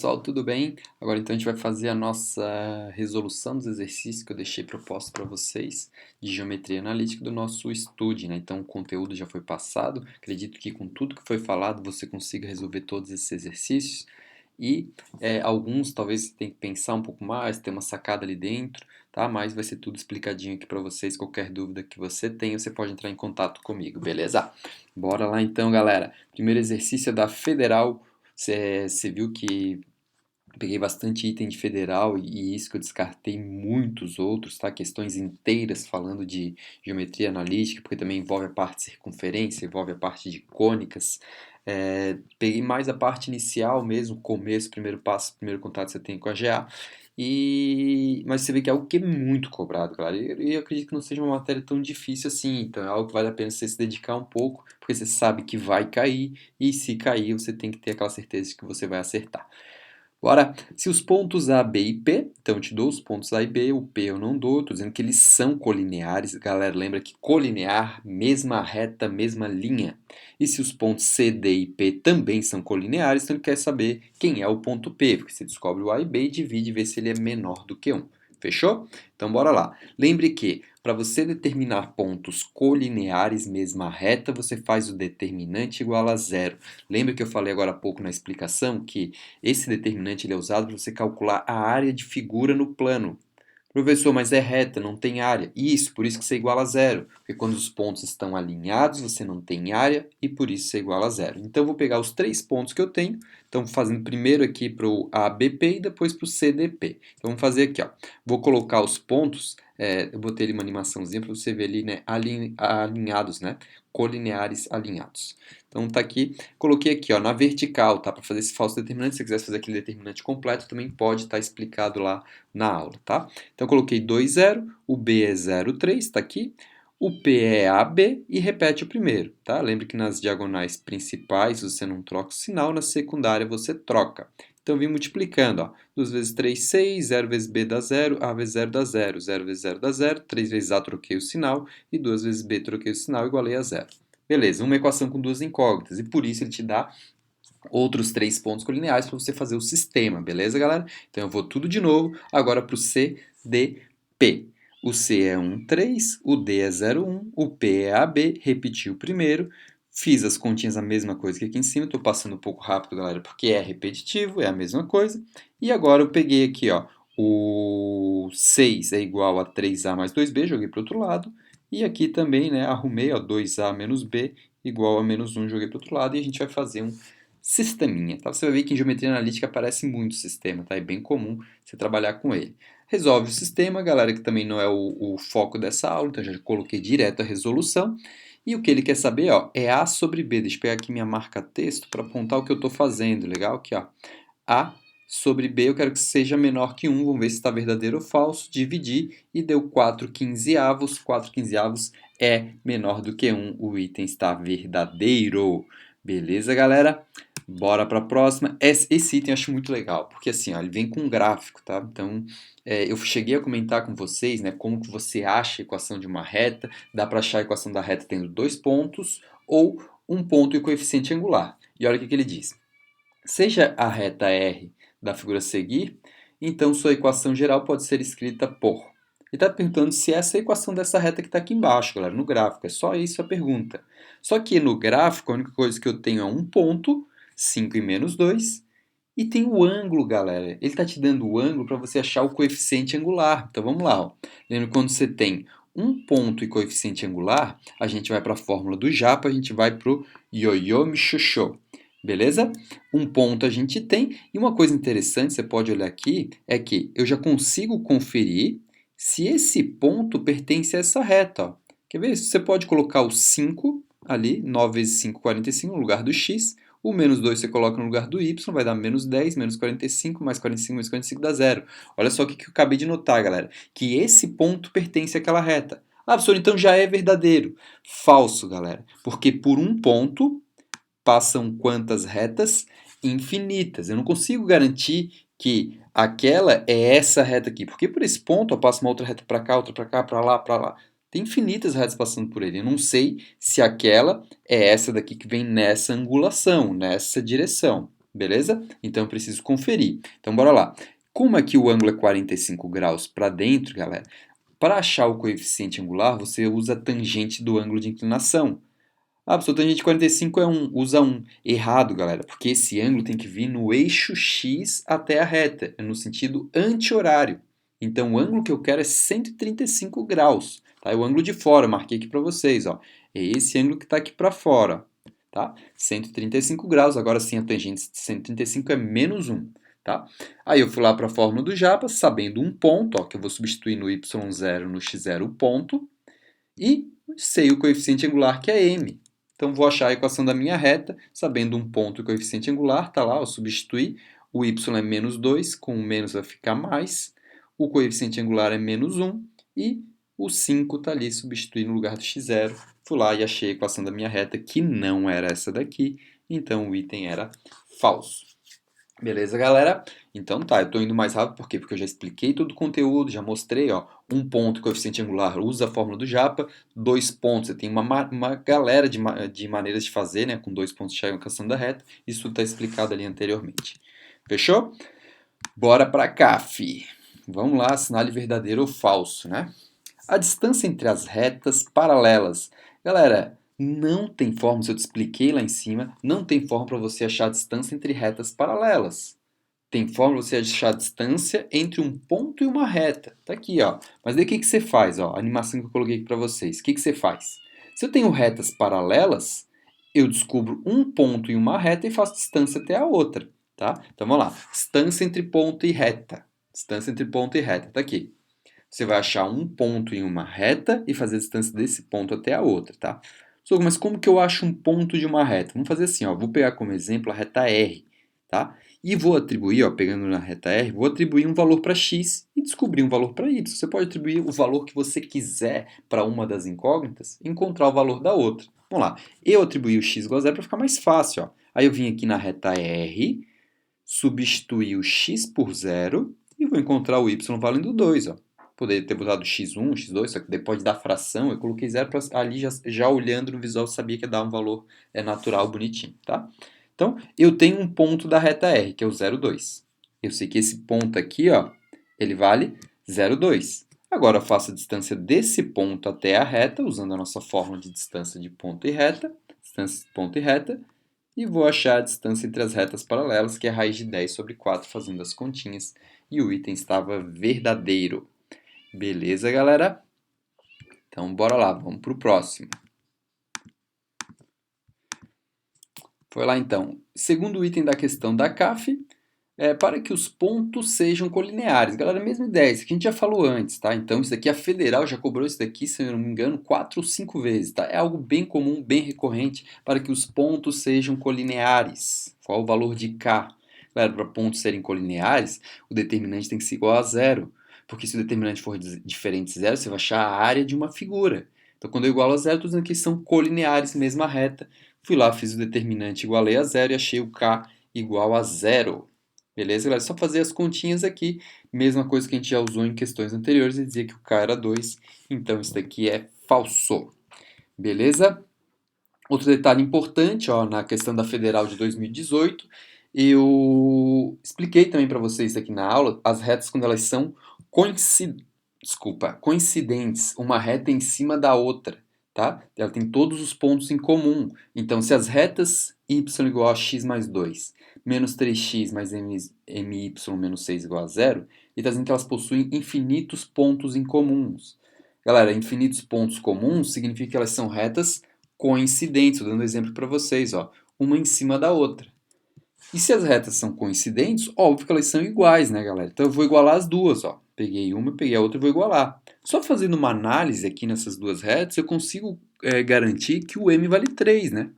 Pessoal, tudo bem? Agora então a gente vai fazer a nossa resolução dos exercícios que eu deixei proposto para vocês de geometria analítica do nosso estude, né? Então o conteúdo já foi passado, acredito que com tudo que foi falado você consiga resolver todos esses exercícios e alguns talvez você tenha que pensar um pouco mais, ter uma sacada ali dentro, tá? Mas vai ser tudo explicadinho aqui para vocês, qualquer dúvida que você tenha, você pode entrar em contato comigo, beleza? Bora lá então, galera. Primeiro exercício é da Federal. Você viu que peguei bastante item de federal e isso que eu descartei muitos outros, tá? Questões inteiras falando de geometria analítica, porque também envolve a parte de circunferência, envolve a parte de cônicas. Peguei mais a parte inicial mesmo, começo, primeiro passo, primeiro contato que você tem com a GA. Mas você vê que é algo que é muito cobrado, galera. E eu acredito que não seja uma matéria tão difícil assim. Então é algo que vale a pena você se dedicar um pouco, porque você sabe que vai cair. E se cair, você tem que ter aquela certeza de que você vai acertar. Agora, se os pontos A, B e P, então eu te dou os pontos A e B, o P eu não dou, estou dizendo que eles são colineares. Galera, lembra que colinear, mesma reta, mesma linha. E se os pontos C, D e P também são colineares, então ele quer saber quem é o ponto P, porque você descobre o A e B e divide e vê se ele é menor do que 1. Fechou? Então bora lá. Lembre que para você determinar pontos colineares mesma reta, você faz o determinante igual a zero. Lembra que eu falei agora há pouco na explicação que esse determinante ele é usado para você calcular a área de figura no plano. Professor, mas é reta, não tem área. Isso, por isso que você é igual a zero. Porque quando os pontos estão alinhados, você não tem área e por isso você é igual a zero. Então, eu vou pegar os três pontos que eu tenho. Então, fazendo primeiro aqui para o ABP e depois para o CDP. Então, vamos fazer aqui, ó. Vou colocar os pontos, eu botei ali uma animaçãozinha para você ver ali, né, alinhados, né? Colineares alinhados. Então, tá aqui. Coloquei aqui, ó, na vertical, tá? Para fazer esse falso determinante. Se você quiser fazer aquele determinante completo, também pode estar explicado lá na aula, tá? Então, eu coloquei 2, 0, o B é 0, 3, está aqui. O P é AB e repete o primeiro, tá? Lembre que nas diagonais principais você não troca o sinal, na secundária você troca. Então, eu vim multiplicando, ó. 2 vezes 3, 6, 0 vezes B dá 0, A vezes 0 dá 0, 0 vezes 0 dá 0, 3 vezes A troquei o sinal e 2 vezes B troquei o sinal, igualei a 0. Beleza, uma equação com duas incógnitas e por isso ele te dá outros três pontos colineares para você fazer o sistema, beleza, galera? Então eu vou tudo de novo, agora para o CDP. O C é 1, 3, o D é 0, 1, o P é AB, repeti o primeiro, fiz as continhas a mesma coisa que aqui em cima, estou passando um pouco rápido, galera, porque é repetitivo, é a mesma coisa. E agora eu peguei aqui, ó, o 6 é igual a 3A mais 2B, joguei para o outro lado. E aqui também, né, arrumei, ó, 2A menos B igual a menos 1, joguei para o outro lado. E a gente vai fazer um sisteminha, tá? Você vai ver que em geometria analítica aparece muito sistema, tá? É bem comum você trabalhar com ele. Resolve o sistema, galera, que também não é o foco dessa aula, então eu já coloquei direto a resolução. E o que ele quer saber, ó, é A sobre B. Deixa eu pegar aqui minha marca texto para apontar o que eu estou fazendo, legal? Aqui, ó. A sobre B eu quero que seja menor que 1, vamos ver se está verdadeiro ou falso. Dividir e deu 4 quinzeavos. 4 quinzeavos é menor do que 1, o item está verdadeiro. Beleza, galera? Bora para a próxima. Esse item eu acho muito legal, porque assim, ó, ele vem com um gráfico, tá? Então, eu cheguei a comentar com vocês, né, como que você acha a equação de uma reta. Dá para achar a equação da reta tendo dois pontos ou um ponto e coeficiente angular. E olha o que ele diz. Seja a reta R da figura a seguir, então sua equação geral pode ser escrita por. Ele está perguntando se essa é a equação dessa reta que está aqui embaixo, galera, no gráfico. É só isso a pergunta. Só que no gráfico, a única coisa que eu tenho é um ponto, 5 e menos 2, e tem o ângulo, galera. Ele está te dando o ângulo para você achar o coeficiente angular. Então vamos lá. Ó. Lembra quando você tem um ponto e coeficiente angular, a gente vai para a fórmula do japa, a gente vai para o ioiô mixoxô. Beleza? Um ponto a gente tem. E uma coisa interessante, você pode olhar aqui, é que eu já consigo conferir se esse ponto pertence a essa reta. Ó. Quer ver? Você pode colocar o 5 ali, 9 vezes 5, 45, no lugar do x. O menos 2 você coloca no lugar do y, vai dar menos 10, menos 45, mais 45, menos 45 dá zero. Olha só o que eu acabei de notar, galera. Que esse ponto pertence àquela reta. Ah, professor, então já é verdadeiro. Falso, galera. Porque por um ponto passam quantas retas? Infinitas. Eu não consigo garantir que aquela é essa reta aqui, porque por esse ponto eu passo uma outra reta para cá, outra para cá, para lá, para lá. Tem infinitas retas passando por ele. Eu não sei se aquela é essa daqui que vem nessa angulação, nessa direção. beleza? Então eu preciso conferir. Então bora lá. Como aqui o ângulo é 45 graus para dentro, galera, para achar o coeficiente angular, você usa a tangente do ângulo de inclinação. Ah, professor, tangente de 45 é 1, usa 1. Errado, galera, porque esse ângulo tem que vir no eixo X até a reta, é no sentido anti-horário. Então, o ângulo que eu quero é 135 graus. Tá? É o ângulo de fora, eu marquei aqui para vocês. Ó. É esse ângulo que está aqui para fora. Tá? 135 graus, agora sim a tangente de 135 é menos 1. Tá? Aí eu fui lá para a fórmula do Japa, sabendo um ponto, ó, que eu vou substituir no y0 no x0 o ponto, e sei o coeficiente angular que é m. Então, vou achar a equação da minha reta, sabendo um ponto e o coeficiente angular, está lá, eu substituí. O y é menos 2, com o menos vai ficar mais. O coeficiente angular é menos 1 e o 5 está ali, substituí no lugar do x0. Fui lá e achei a equação da minha reta, que não era essa daqui, então o item era falso. Beleza, galera? Então tá, eu estou indo mais rápido, por quê? Porque eu já expliquei todo o conteúdo, já mostrei, ó, um ponto, coeficiente angular, usa a fórmula do Japa, 2 pontos, você tem uma galera de maneiras de fazer, né, com 2 pontos chega alcançando a reta, isso está explicado ali anteriormente. Fechou? Bora para cá, fi. Vamos lá, assinale verdadeiro ou falso, né? A distância entre as retas paralelas. Galera, não tem forma, se eu te expliquei lá em cima, não tem forma para você achar a distância entre retas paralelas. Tem forma para você achar a distância entre um ponto e uma reta. Tá aqui, ó. Mas daí o que você faz? Ó, a animação que eu coloquei aqui para vocês. O que você faz? Se eu tenho retas paralelas, eu descubro um ponto em uma reta e faço distância até a outra. Tá? Então vamos lá. Distância entre ponto e reta. Distância entre ponto e reta. Tá aqui. Você vai achar um ponto em uma reta e fazer a distância desse ponto até a outra, tá? Mas como que eu acho um ponto de uma reta? Vamos fazer assim, ó. Vou pegar como exemplo a reta R, tá? E vou atribuir, ó, pegando na reta R, vou atribuir um valor para x e descobrir um valor para y. Você pode atribuir o valor que você quiser para uma das incógnitas e encontrar o valor da outra. Vamos lá. Eu atribuí o x igual a zero para ficar mais fácil, ó. Aí eu vim aqui na reta R, substituir o x por zero e vou encontrar o y valendo 2, ó. Poderia ter botado x1, x2, só que depois da fração eu coloquei zero ali, já olhando no visual, sabia que ia dar um valor natural, bonitinho, tá? Então, eu tenho um ponto da reta R, que é o 0,2. Eu sei que esse ponto aqui, ó, ele vale 0,2. Agora, eu faço a distância desse ponto até a reta, usando a nossa fórmula de distância de ponto e reta, distância de ponto e reta, e vou achar a distância entre as retas paralelas, que é a raiz de 10 sobre 4, fazendo as continhas, e o item estava verdadeiro. Beleza, galera? Então, bora lá, vamos para o próximo. Foi lá então. Segundo item da questão da CAF, para que os pontos sejam colineares. Galera, mesma ideia, isso aqui a gente já falou antes, tá? Então, isso daqui, a Federal já cobrou isso daqui, se eu não me engano, 4 ou 5 vezes, tá? É algo bem comum, bem recorrente, para que os pontos sejam colineares. Qual o valor de K? Galera, para pontos serem colineares, o determinante tem que ser igual a zero. Porque se o determinante for diferente de zero, você vai achar a área de uma figura. Então, quando eu igualo a zero, estou dizendo que são colineares, mesma reta. Fui lá, fiz o determinante, igualei a zero e achei o K igual a zero. Beleza, galera? É só fazer as continhas aqui. Mesma coisa que a gente já usou em questões anteriores e dizia que o K era 2. Então, isso daqui é falso. Beleza? Outro detalhe importante, ó, na questão da Federal de 2018, eu expliquei também para vocês aqui na aula as retas quando elas são coincidentes, uma reta em cima da outra, tá? Ela tem todos os pontos em comum. Então, se as retas y igual a x mais 2, menos 3x mais my menos 6 igual a zero, e está dizendo que elas possuem infinitos pontos em comuns. Galera, infinitos pontos comuns significa que elas são retas coincidentes. Estou dando exemplo para vocês, ó, uma em cima da outra. E se as retas são coincidentes, óbvio que elas são iguais, né, galera? Então eu vou igualar as duas, ó. Peguei uma, peguei a outra e vou igualar. Só fazendo uma análise aqui nessas duas retas, eu consigo garantir que o m vale 3, né?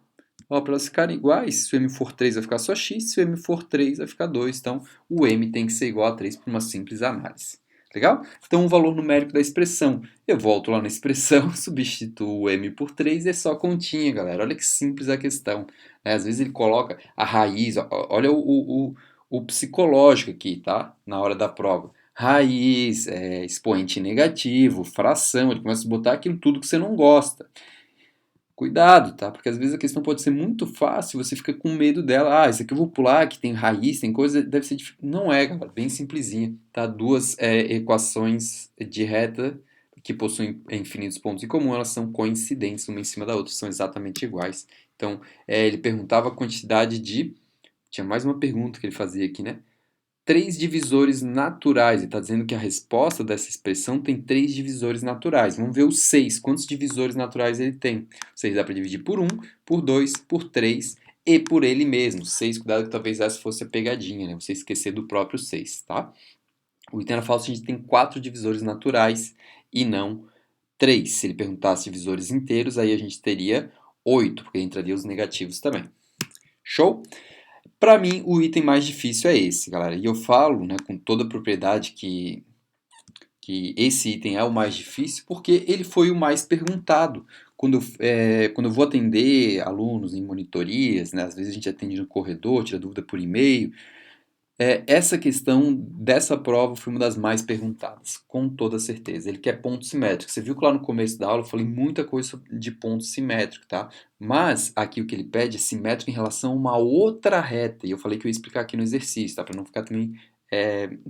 Ó, para elas ficarem iguais, se o m for 3 vai ficar só x, se o m for 3 vai ficar 2. Então o m tem que ser igual a 3 por uma simples análise. Legal? Então o valor numérico da expressão. Eu volto lá na expressão, substituo o m por 3 e é só continha, galera. Olha que simples a questão. Às vezes ele coloca a raiz, olha o psicológico aqui, tá? Na hora da prova. Raiz, expoente negativo, fração, ele começa a botar aquilo tudo que você não gosta. Cuidado, tá? Porque às vezes a questão pode ser muito fácil, você fica com medo dela. Ah, isso aqui eu vou pular, que tem raiz, tem coisa, deve ser difícil. Não é, galera, bem simplesinha, tá? Duas equações de reta que possuem infinitos pontos em comum, elas são coincidentes uma em cima da outra, são exatamente iguais. Então, ele perguntava a quantidade de... Tinha mais uma pergunta que ele fazia aqui, né? Três divisores naturais. Ele está dizendo que a resposta dessa expressão tem três divisores naturais. Vamos ver o 6. Quantos divisores naturais ele tem? 6 dá para dividir por 1, por 2, por 3 e por ele mesmo. 6, cuidado que talvez essa fosse a pegadinha, né? Você esquecer do próprio 6, tá? O item era falso, a gente tem 4 divisores naturais e não 3. Se ele perguntasse divisores inteiros, aí a gente teria 8, porque entraria os negativos também. Show? Para mim, o item mais difícil é esse, galera. E eu falo, né, com toda a propriedade que esse item é o mais difícil porque ele foi o mais perguntado. Quando eu vou atender alunos em monitorias, né, às vezes a gente atende no corredor, tira dúvida por e-mail, essa questão dessa prova foi uma das mais perguntadas, com toda certeza. Ele quer ponto simétrico. Você viu que lá no começo da aula eu falei muita coisa de ponto simétrico, tá? Mas aqui o que ele pede é simétrico em relação a uma outra reta. E eu falei que eu ia explicar aqui no exercício, tá? Para não ficar também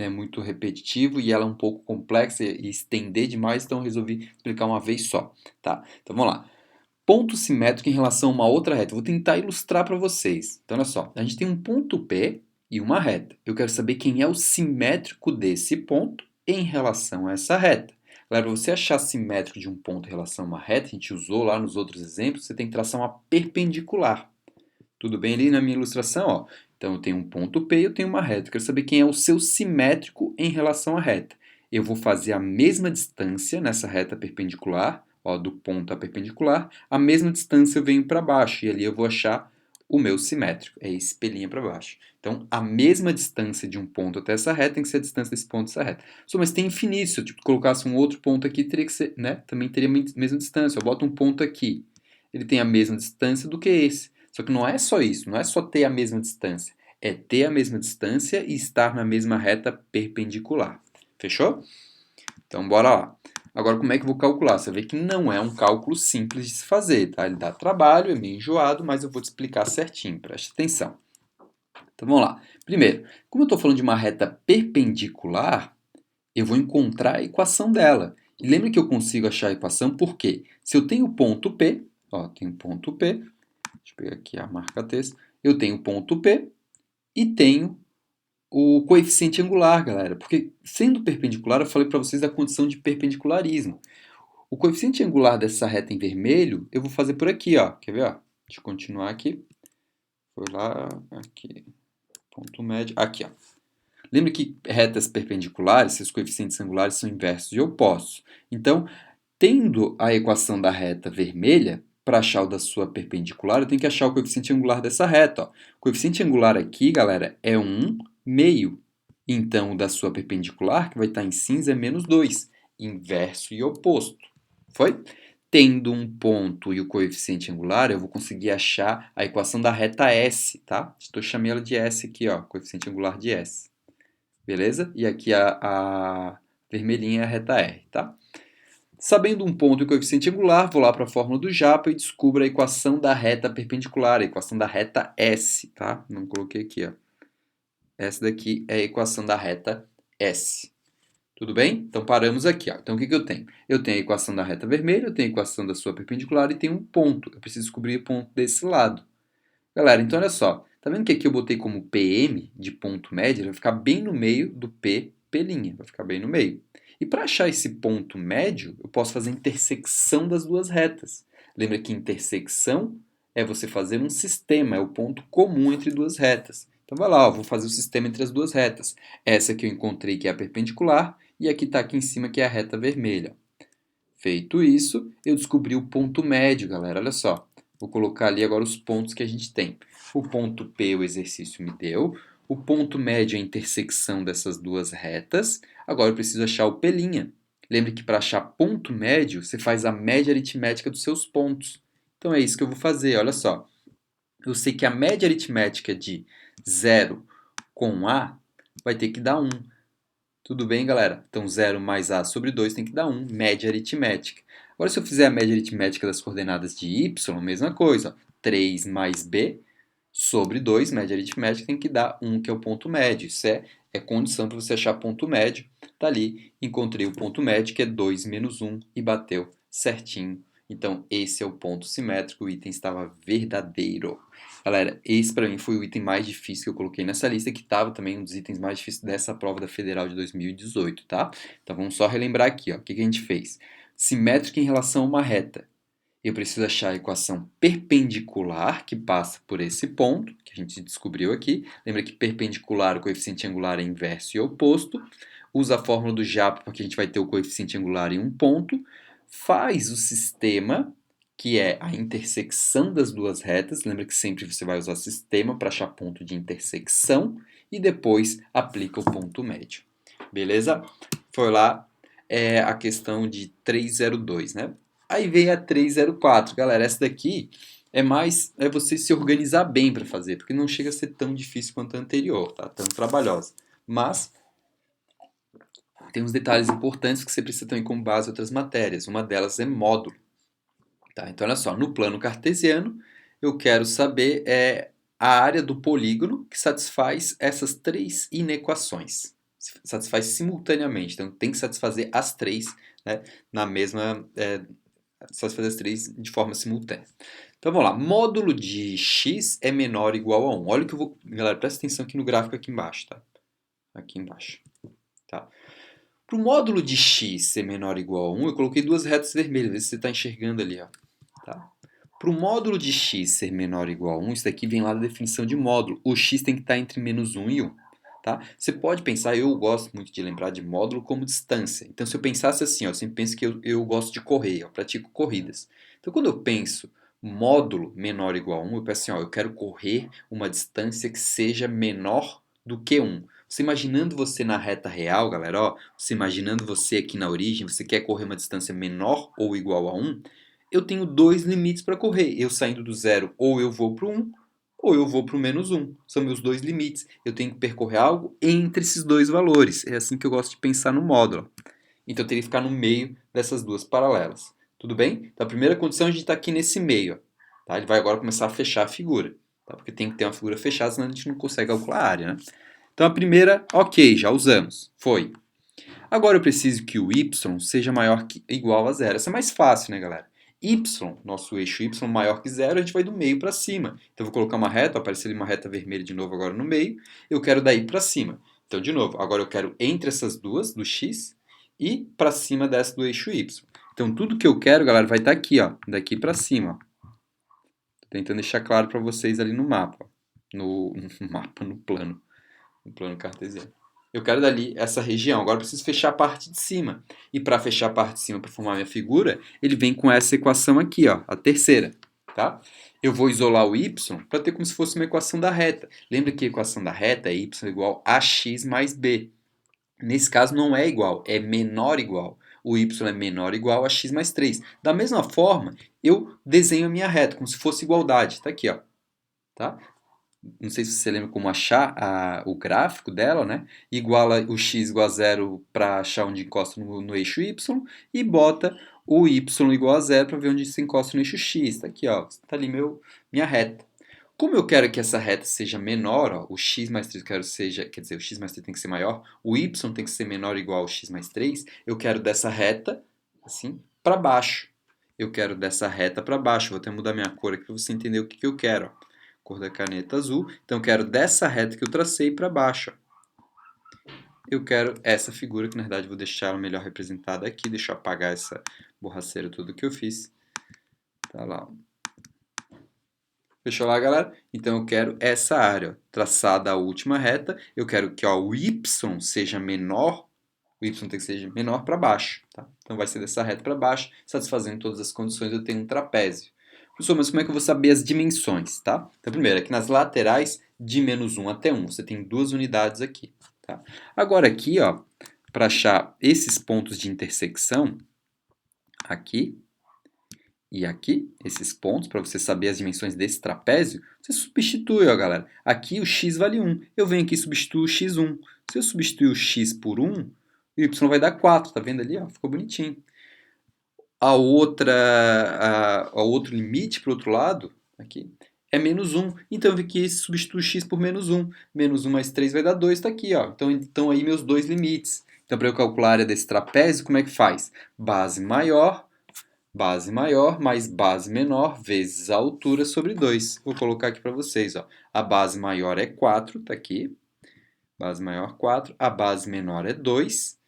muito repetitivo e ela é um pouco complexa e estender demais, então eu resolvi explicar uma vez só, tá? Então vamos lá. Ponto simétrico em relação a uma outra reta. Eu vou tentar ilustrar para vocês. Então, olha só. A gente tem um ponto P e uma reta. Eu quero saber quem é o simétrico desse ponto em relação a essa reta. Galera, para você achar simétrico de um ponto em relação a uma reta, a gente usou lá nos outros exemplos, você tem que traçar uma perpendicular. Tudo bem ali na minha ilustração? Ó. Então, eu tenho um ponto P e eu tenho uma reta. Eu quero saber quem é o seu simétrico em relação à reta. Eu vou fazer a mesma distância nessa reta perpendicular, ó, do ponto à perpendicular, a mesma distância eu venho para baixo, e ali eu vou achar o meu simétrico, é esse pelinha para baixo. Então, a mesma distância de um ponto até essa reta tem que ser a distância desse ponto dessa reta. Mas tem infinito, se eu colocasse um outro ponto aqui, teria que ser, né? Também teria a mesma distância. Eu boto um ponto aqui, ele tem a mesma distância do que esse. Só que não é só isso, não é só ter a mesma distância, é ter a mesma distância e estar na mesma reta perpendicular. Fechou? Então, bora lá. Agora, como é que eu vou calcular? Você vê que não é um cálculo simples de se fazer, tá? Ele dá trabalho, é meio enjoado, mas eu vou te explicar certinho, preste atenção. Então, vamos lá. Primeiro, como eu estou falando de uma reta perpendicular, eu vou encontrar a equação dela. E lembra que eu consigo achar a equação porque se eu tenho ponto P, ó, tenho ponto P, deixa eu pegar aqui a marca-texto, eu tenho ponto P e tenho o coeficiente angular, galera, porque sendo perpendicular, eu falei para vocês da condição de perpendicularismo. O coeficiente angular dessa reta em vermelho, eu vou fazer por aqui, ó. Quer ver, ó? Deixa eu continuar aqui. Foi lá, aqui, ponto médio, aqui, ó. Lembra que retas perpendiculares, seus coeficientes angulares são inversos e opostos. Então, tendo a equação da reta vermelha, para achar o da sua perpendicular, eu tenho que achar o coeficiente angular dessa reta. Ó. O coeficiente angular aqui, galera, é 1 meio. Então, o da sua perpendicular, que vai estar em cinza, é menos 2. Inverso e oposto. Foi? Tendo um ponto e o coeficiente angular, eu vou conseguir achar a equação da reta S, tá? Estou chamando ela de S aqui, ó, coeficiente angular de S. Beleza? E aqui a vermelhinha é a reta R, tá? Sabendo um ponto e o coeficiente angular, vou lá para a fórmula do Japa e descubro a equação da reta perpendicular, a equação da reta S, tá? Não coloquei aqui, ó. Essa daqui é a equação da reta S. Tudo bem? Então paramos aqui, ó. Então o que que eu tenho? Eu tenho a equação da reta vermelha, eu tenho a equação da sua perpendicular e tenho um ponto. Eu preciso descobrir o ponto desse lado. Galera, então olha só. Tá vendo que aqui eu botei como PM de ponto médio? Ele vai ficar bem no meio do P, P'. Vai ficar bem no meio. E para achar esse ponto médio, eu posso fazer a intersecção das duas retas. Lembra que intersecção é você fazer um sistema, é o ponto comum entre duas retas. Então vai lá, ó, vou fazer o sistema entre as duas retas. Essa que eu encontrei que é a perpendicular e aqui está aqui em cima que é a reta vermelha. Feito isso, eu descobri o ponto médio, galera. Olha só. Vou colocar ali agora os pontos que a gente tem. O ponto P o exercício me deu. O ponto médio é a intersecção dessas duas retas. Agora eu preciso achar o P'. Lembre que para achar ponto médio, você faz a média aritmética dos seus pontos. Então é isso que eu vou fazer, olha só. Eu sei que a média aritmética de 0 com A vai ter que dar 1. Tudo bem, galera? Então 0 mais A sobre 2 tem que dar 1, média aritmética. Agora, se eu fizer a média aritmética das coordenadas de y, mesma coisa. Ó, 3 mais b sobre 2, média aritmética, tem que dar 1, que é o ponto médio. Isso é condição para você achar ponto médio. Tá ali, encontrei o ponto médio, que é 2 menos 1, e bateu certinho. Então, esse é o ponto simétrico, o item estava verdadeiro. Galera, esse para mim foi o item mais difícil que eu coloquei nessa lista, que estava também um dos itens mais difíceis dessa prova da Federal de 2018, tá? Então, vamos só relembrar aqui, ó. O que a gente fez? Simétrico em relação a uma reta. Eu preciso achar a equação perpendicular que passa por esse ponto, que a gente descobriu aqui. Lembra que perpendicular, o coeficiente angular é inverso e oposto. Usa a fórmula do Japa, porque a gente vai ter o coeficiente angular em um ponto. Faz o sistema, que é a intersecção das duas retas. Lembra que sempre você vai usar sistema para achar ponto de intersecção. E depois aplica o ponto médio. Beleza? Foi lá a questão de 302, né? Aí vem a 304. Galera, essa daqui é você se organizar bem para fazer, porque não chega a ser tão difícil quanto a anterior, tá? Tão trabalhosa. Mas tem uns detalhes importantes que você precisa também como base outras matérias. Uma delas é módulo. Tá? Então, olha só, no plano cartesiano, eu quero saber a área do polígono que satisfaz essas três inequações. Satisfaz simultaneamente, então tem que satisfazer as três, né, na mesma... satisfazer as três de forma simultânea. Então vamos lá, módulo de x é menor ou igual a 1. Olha o que eu vou... Galera, presta atenção aqui no gráfico aqui embaixo, tá? Aqui embaixo. Tá? Para o módulo de x ser menor ou igual a 1, eu coloquei duas retas vermelhas, vê se você está enxergando ali, ó. Tá? Para o módulo de x ser menor ou igual a 1, isso daqui vem lá da definição de módulo. O x tem que estar entre menos 1 e 1. Tá? Você pode pensar, eu gosto muito de lembrar de módulo como distância. Então, se eu pensasse assim, ó, eu sempre penso que eu gosto de correr, eu pratico corridas. Então, quando eu penso módulo menor ou igual a 1, eu penso assim, ó, eu quero correr uma distância que seja menor do que 1. Você imaginando você na reta real, galera, ó, você imaginando você aqui na origem, você quer correr uma distância menor ou igual a 1, eu tenho dois limites para correr. Eu saindo do zero, ou eu vou para o 1, ou eu vou para o menos 1. São meus dois limites. Eu tenho que percorrer algo entre esses dois valores. É assim que eu gosto de pensar no módulo. Então eu teria que ficar no meio dessas duas paralelas. Tudo bem? Então a primeira condição é a gente está aqui nesse meio. Tá? Ele vai agora começar a fechar a figura. Tá? Porque tem que ter uma figura fechada, senão a gente não consegue calcular a área. Né? Então a primeira, ok, já usamos. Foi. Agora eu preciso que o y seja maior que igual a zero. Essa é mais fácil, né, galera? Y, nosso eixo y maior que zero, a gente vai do meio para cima. Então eu vou colocar uma reta, apareceu ali uma reta vermelha de novo agora no meio. Eu quero daí para cima. Então, de novo, agora eu quero entre essas duas, do x, e para cima dessa do eixo y. Então tudo que eu quero, galera, vai estar aqui, ó, daqui para cima. Tô tentando deixar claro para vocês ali no mapa. No mapa, no plano cartesiano. Eu quero dali essa região. Agora eu preciso fechar a parte de cima. E para fechar a parte de cima, para formar minha figura, ele vem com essa equação aqui, ó, a terceira. Tá? Eu vou isolar o y para ter como se fosse uma equação da reta. Lembra que a equação da reta é y igual a x mais b. Nesse caso não é igual, é menor igual. O y é menor igual a x mais 3. Da mesma forma, eu desenho a minha reta como se fosse igualdade. Está aqui, ó. Tá? Não sei se você lembra como achar o gráfico dela, né? Iguala o x igual a zero para achar onde encosta no eixo y e bota o y igual a zero para ver onde se encosta no eixo x. Está aqui, ó. Está ali minha reta. Como eu quero que essa reta seja menor, ó, o x mais 3 eu quero seja, quer dizer, o x mais 3 tem que ser maior, o y tem que ser menor ou igual ao x mais 3, eu quero dessa reta, assim, para baixo. Eu quero dessa reta para baixo. Vou até mudar minha cor aqui para você entender o que eu quero, ó. Cor da caneta azul. Então, eu quero dessa reta que eu tracei para baixo. Eu quero essa figura, que na verdade vou deixar ela melhor representada aqui. Deixa eu apagar essa borraceira tudo que eu fiz. Tá lá. Fechou lá, galera? Então, eu quero essa área, ó, traçada a última reta. Eu quero que ó, o y seja menor. O y tem que ser menor para baixo. Tá? Então, vai ser dessa reta para baixo. Satisfazendo todas as condições, eu tenho um trapézio. Professor, mas como é que eu vou saber as dimensões, tá? Então, primeiro, aqui nas laterais, de menos 1 até 1. Você tem duas unidades aqui, tá? Agora aqui, ó, para achar esses pontos de intersecção, aqui e aqui, esses pontos, para você saber as dimensões desse trapézio, você substitui, ó, galera. Aqui o x vale 1. Eu venho aqui e substituo o x1. Se eu substituir o x por 1, o y vai dar 4, tá vendo ali, ó? Ficou bonitinho. o outro limite para o outro lado, aqui, é menos 1. Então eu vi que substituo x por menos 1. Menos 1 mais 3 vai dar 2, está aqui. Ó. Então aí meus dois limites. Então para eu calcular a área desse trapézio, como é que faz? Base maior mais base menor vezes a altura sobre 2. Vou colocar aqui para vocês. Ó. A base maior é 4, está aqui. Base maior 4. A base menor é 2.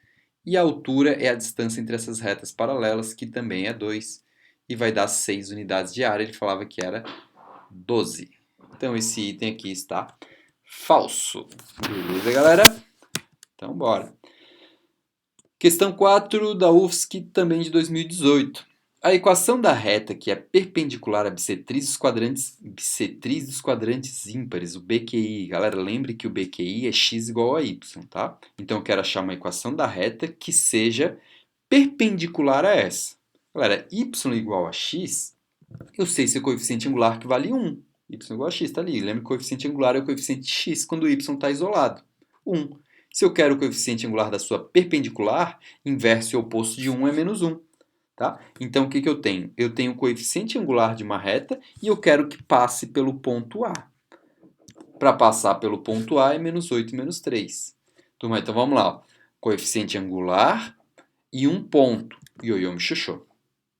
E a altura é a distância entre essas retas paralelas, que também é 2. E vai dar 6 unidades de área. Ele falava que era 12. Então esse item aqui está falso. Beleza, galera? Então bora. Questão 4 da UFSC, também de 2018. A equação da reta que é perpendicular à bissetriz dos quadrantes ímpares, o BQI. Galera, lembre que o BQI é x igual a y, tá? Então eu quero achar uma equação da reta que seja perpendicular a essa. Galera, y igual a x, eu sei se é coeficiente angular que vale 1. Y igual a x, está ali. Lembra que o coeficiente angular é o coeficiente de x quando o y está isolado. 1. Se eu quero o coeficiente angular da sua perpendicular, inverso e oposto de 1 é menos 1. Tá? Então, o que eu tenho? Eu tenho o coeficiente angular de uma reta e eu quero que passe pelo ponto A. Para passar pelo ponto A é menos 8 e menos 3. Turma, então vamos lá. Ó. Coeficiente angular e um ponto. Ioiô Mixoxô.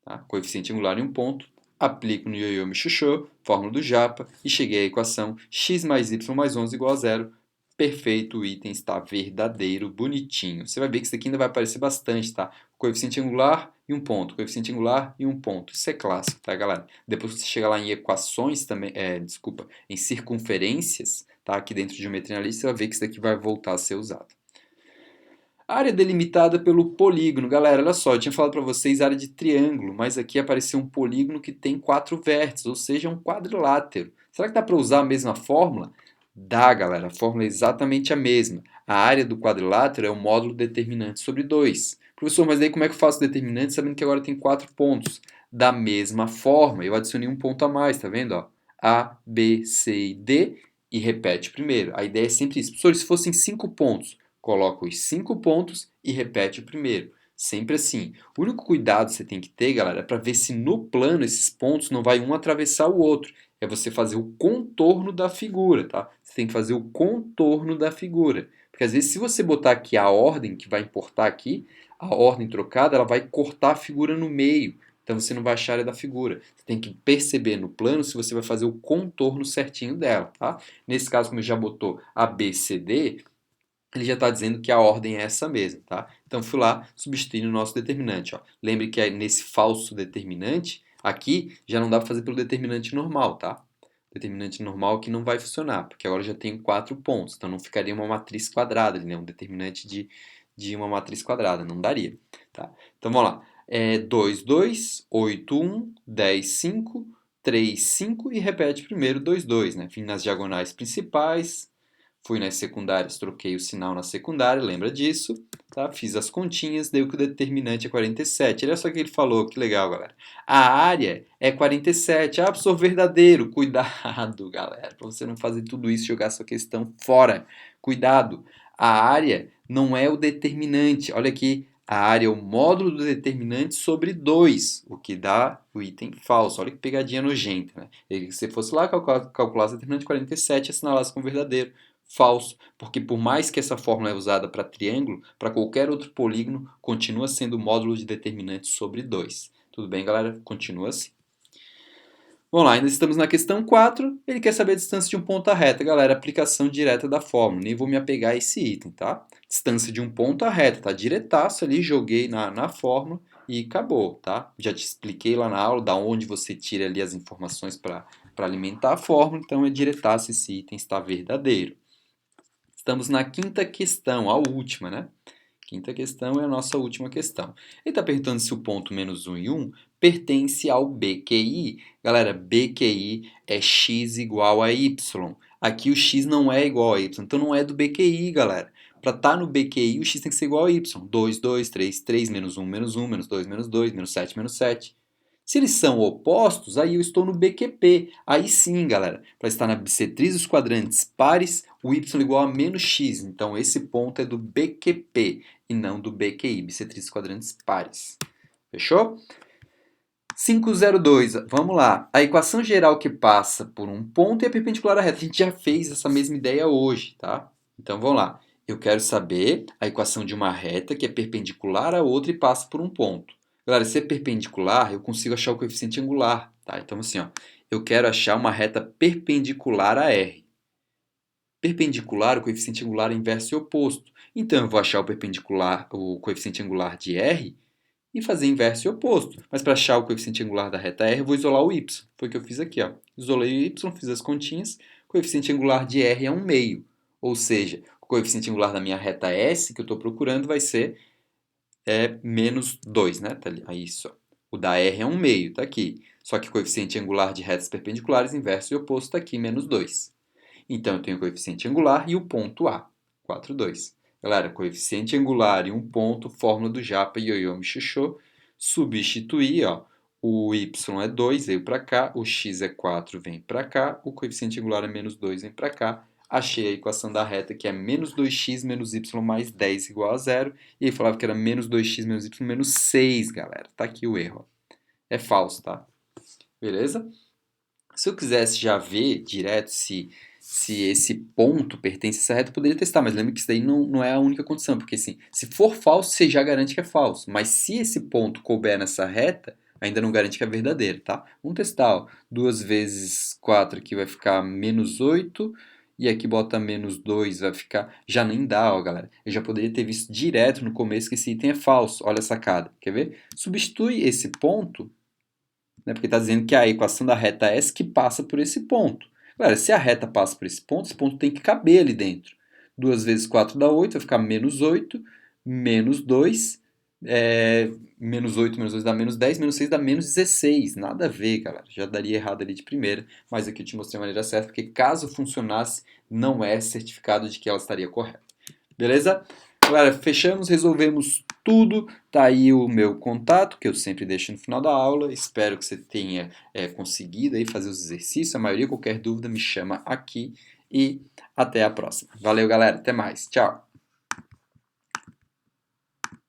Tá? Coeficiente angular e um ponto. Aplico no Ioiô Mixoxô, fórmula do Japa, e cheguei à equação x mais y mais 11 igual a 0. Perfeito, o item está verdadeiro, bonitinho. Você vai ver que isso aqui ainda vai aparecer bastante, tá? Coeficiente angular e um ponto, coeficiente angular e um ponto. Isso é clássico, tá, galera? Depois que você chegar lá em equações também, em circunferências, tá? Aqui dentro de geometria analítica, você vai ver que isso aqui vai voltar a ser usado. Área delimitada pelo polígono. Galera, olha só, eu tinha falado para vocês área de triângulo, mas aqui apareceu um polígono que tem 4 vértices, ou seja, um quadrilátero. Será que dá para usar a mesma fórmula? Dá, galera, a fórmula é exatamente a mesma. A área do quadrilátero é o módulo determinante sobre 2. Professor, mas daí como é que eu faço o determinante sabendo que agora tem 4 pontos? Da mesma forma, eu adicionei um ponto a mais, tá vendo? Ó? A, B, C e D e repete primeiro. A ideia é sempre isso. Professor, se fossem 5 pontos, coloca os 5 pontos e repete o primeiro. Sempre assim. O único cuidado que você tem que ter, galera, é para ver se no plano esses pontos não vai um atravessar o outro. É você fazer o contorno da figura, tá? Você tem que fazer o contorno da figura. Porque às vezes se você botar aqui a ordem que vai importar aqui, a ordem trocada, ela vai cortar a figura no meio. Então você não vai achar a área da figura. Você tem que perceber no plano se você vai fazer o contorno certinho dela, tá? Nesse caso, como já botou A, B, C, D, ele já está dizendo que a ordem é essa mesma, tá? Então, fui lá, substituir o nosso determinante. Ó. Lembre que nesse falso determinante, aqui já não dá para fazer pelo determinante normal, tá? Determinante normal que não vai funcionar, porque agora eu já tenho 4 pontos, então não ficaria uma matriz quadrada, né? Um determinante de uma matriz quadrada, não daria, tá? Então, vamos lá. 2, 2, 8, 1, 10, 5, 3, 5 e repete primeiro 2, 2, né? Vim nas diagonais principais, fui nas secundárias, troquei o sinal na secundária, lembra disso? Tá? Fiz as continhas, deu que o determinante é 47. Olha só o que ele falou, que legal, galera. A área é 47. Ah, professor, verdadeiro. Cuidado, galera, para você não fazer tudo isso e jogar sua questão fora. Cuidado. A área não é o determinante. Olha aqui, a área é o módulo do determinante sobre 2, o que dá o item falso. Olha que pegadinha nojenta, né? Se você fosse lá calcular o determinante de 47 e assinalasse como verdadeiro. Falso, porque por mais que essa fórmula é usada para triângulo, para qualquer outro polígono, continua sendo o módulo de determinante sobre 2. Tudo bem, galera? Continua assim. Vamos lá, ainda estamos na questão 4. Ele quer saber a distância de um ponto à reta. Galera, aplicação direta da fórmula. Nem vou me apegar a esse item, tá? Distância de um ponto à reta, tá? Diretaço ali, joguei na fórmula e acabou, tá? Já te expliquei lá na aula da onde você tira ali as informações para alimentar a fórmula, então é diretaço esse item, está verdadeiro. Estamos na quinta questão, a última, né? Quinta questão é a nossa última questão. Ele está perguntando se o ponto menos 1 e 1 pertence ao BQI. Galera, BQI é x igual a y. Aqui o x não é igual a y, então não é do BQI, galera. Para estar no BQI, o x tem que ser igual a y. 2, 2, 3, 3, menos 1, menos 1, menos 2, menos 2, menos 7, menos 7. Se eles são opostos, aí eu estou no BQP. Aí sim, galera, para estar na bissetriz dos quadrantes pares, o y igual a menos x. Então, esse ponto é do BQP e não do BQI, bissetriz dos quadrantes pares. Fechou? 502, vamos lá. A equação geral que passa por um ponto é perpendicular à reta. A gente já fez essa mesma ideia hoje, tá? Então vamos lá. Eu quero saber a equação de uma reta que é perpendicular a outra e passa por um ponto. Galera, se é perpendicular, eu consigo achar o coeficiente angular, tá? Então assim, ó, eu quero achar uma reta perpendicular a R. Perpendicular, o coeficiente angular é inverso e oposto. Então eu vou achar o perpendicular, o coeficiente angular de R e fazer inverso e oposto. Mas para achar o coeficiente angular da reta R, eu vou isolar o y. Foi o que eu fiz aqui. Ó. Isolei o y, fiz as continhas. O coeficiente angular de R é 1/2. Ou seja, o coeficiente angular da minha reta S, que eu estou procurando, vai ser menos 2. Né? Tá ali. Aí, isso. O da R é 1/2, está aqui. Só que o coeficiente angular de retas perpendiculares, inverso e oposto, está aqui, menos 2. Então, eu tenho o coeficiente angular e o ponto A, 4,2. Galera, coeficiente angular e um ponto, fórmula do Japa, Ioiô, Michuchô. Substituir, ó, o y é 2, veio para cá, o x é 4, vem para cá, o coeficiente angular é menos 2, vem para cá. Achei a equação da reta, que é menos 2x menos y mais 10 igual a 0. E aí falava que era menos 2x menos y menos 6, galera. Tá aqui o erro. Ó. É falso, tá? Beleza? Se eu quisesse já ver direto se esse ponto pertence a essa reta, eu poderia testar, mas lembra que isso daí não é a única condição, porque assim, se for falso, você já garante que é falso, mas se esse ponto couber nessa reta, ainda não garante que é verdadeiro, tá? Vamos testar, ó. 2 vezes 4 aqui vai ficar menos 8, e aqui bota menos 2, vai ficar... Já nem dá, ó, galera. Eu já poderia ter visto direto no começo que esse item é falso, olha a sacada, quer ver? Substitui esse ponto, né, porque está dizendo que é a equação da reta S que passa por esse ponto. Galera, se a reta passa por esse ponto tem que caber ali dentro. 2 vezes 4 dá 8, vai ficar menos 8, menos 2, menos 8 menos 2 dá menos 10, menos 6 dá menos 16. Nada a ver, galera. Já daria errado ali de primeira, mas aqui eu te mostrei a maneira certa, porque caso funcionasse, não é certificado de que ela estaria correta. Beleza? Galera, fechamos, resolvemos tudo. Tá aí o meu contato, que eu sempre deixo no final da aula. Espero que você tenha conseguido aí fazer os exercícios. A maioria, qualquer dúvida, me chama aqui. E até a próxima. Valeu, galera. Até mais. Tchau.